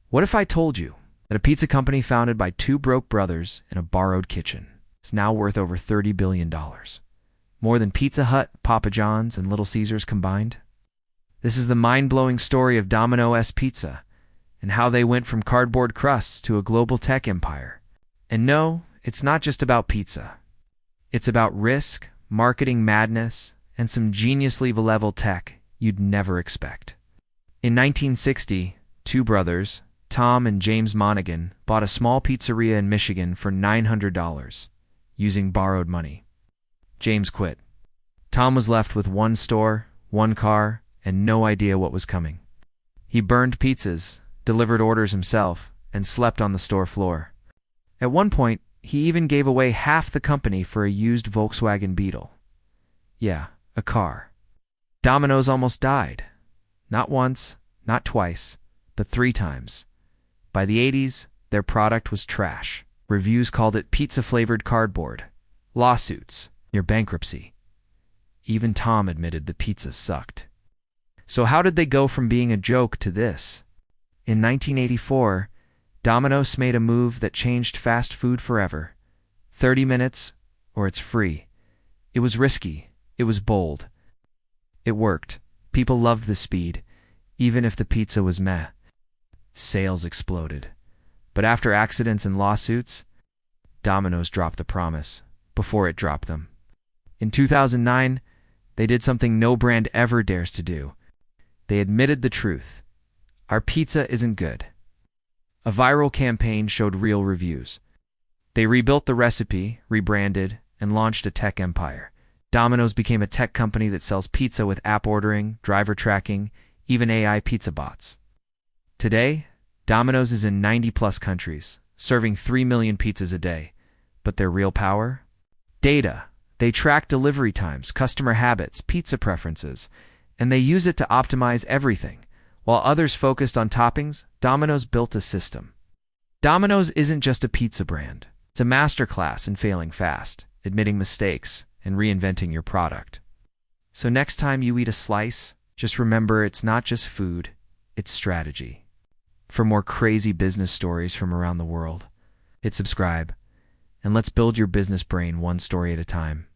What if I told you that a pizza company founded by two broke brothers in a borrowed kitchen is now worth over $30 billion? More than Pizza Hut, Papa John's, and Little Caesars combined? This is the mind-blowing story of Domino's Pizza and how they went from cardboard crusts to a global tech empire. And no, it's not just about pizza. It's about risk, marketing madness, and some geniusly level tech you'd never expect. In 1960, two brothers, Tom and James Monaghan, bought a small pizzeria in Michigan for $900, using borrowed money. James quit. Tom was left with one store, one car, and no idea what was coming. He burned pizzas, delivered orders himself, and slept on the store floor. At one point, he even gave away half the company for a used Volkswagen Beetle. Yeah, a car. Domino's almost died. Not once, not twice, but 3 times. By the 80s, their product was trash. Reviews called it pizza-flavored cardboard. Lawsuits, near bankruptcy. Even Tom admitted the pizza sucked. So how did they go from being a joke to this? In 1984, Domino's made a move that changed fast food forever. 30 minutes, or it's free. It was risky. It was bold. It worked. People loved the speed, even if the pizza was meh. Sales exploded. But after accidents and lawsuits, Domino's dropped the promise before it dropped them. In 2009, they did something no brand ever dares to do. They admitted the truth. Our pizza isn't good. A viral campaign showed real reviews. They rebuilt the recipe, rebranded, and launched a tech empire. Domino's became a tech company that sells pizza with app ordering, driver tracking, even AI pizza bots. Today, Domino's is in 90-plus countries, serving 3 million pizzas a day. But their real power? Data. They track delivery times, customer habits, pizza preferences, and they use it to optimize everything. While others focused on toppings, Domino's built a system. Domino's isn't just a pizza brand. It's a masterclass in failing fast, admitting mistakes, and reinventing your product. So next time you eat a slice, just remember it's not just food, it's strategy. For more crazy business stories from around the world, hit subscribe, and let's build your business brain one story at a time.